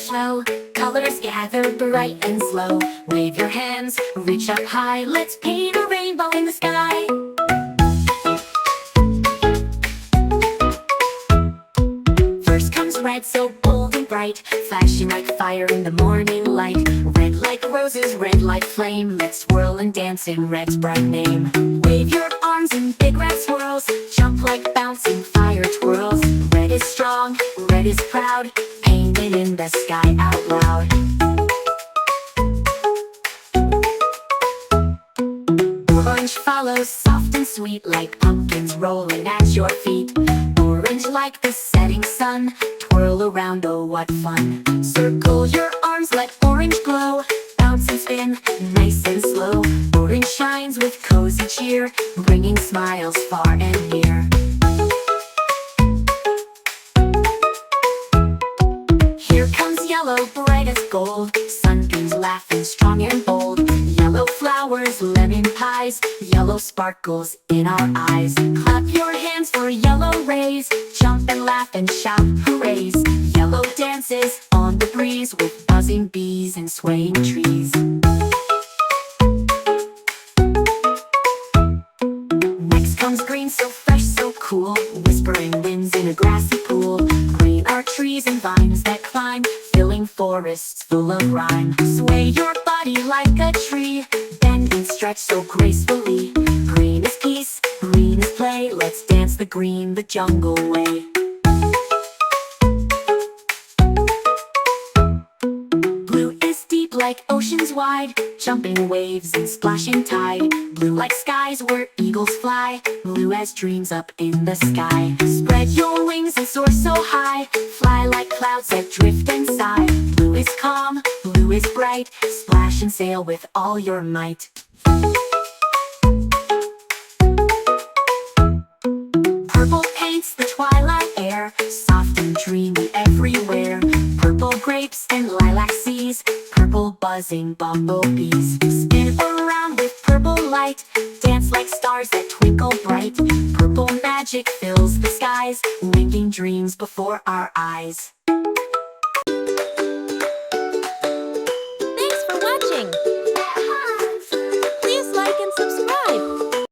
show. Colors gather bright and slow. Wave your hands, reach up high. Let's paint a rainbow in the sky. First comes red, so bold and bright, flashing like fire in the morning light. Red like roses, red like flame. Let's swirl and dance in red's bright name. Wave your arms in big red swirls. Jump like bouncing fire twirls. Red is strong, red is proud, painted in the sky out loud. Orange follows, soft and sweet, like pumpkins rolling at your feet. Orange like the setting sun, twirl around, oh what fun. Circle your arms, let orange glow, bounce and spin, nice and slow. Orange shines with cozy cheer, bringing smiles far and near. Here comes yellow, bright as gold, sunbeams laughing strong and bold. Yellow flowers, lemon pies, yellow sparkles in our eyes. Clap your hands for yellow rays, jump and laugh and shout hoorays. Yellow dances on the breeze with buzzing bees and swaying trees. Next comes green, so fresh, so cool, whispering winds in a grassy pool. Green are trees and vines that climb, filling forests full of rhyme. Sway your body like a tree, bend and stretch so gracefully. Green is peace, green is play, let's dance the green, the jungle way. Blue is deep like oceans wide, jumping waves and splashing tide. Blue like skies where eagles fly, blue as dreams up in the sky. Spread your wings and soar so high, fly like clouds that drift and sigh. Blue is calm, blue is bright, splash and sail with all your might. Purple paints the twilight air, soft and dreamy everywhere. Purple grapes and lilac seas, purple buzzing bumblebees. Spin around with purple light, dance like stars that twinkle bright. Purple magic fills the skies, winking dreams before our eyes.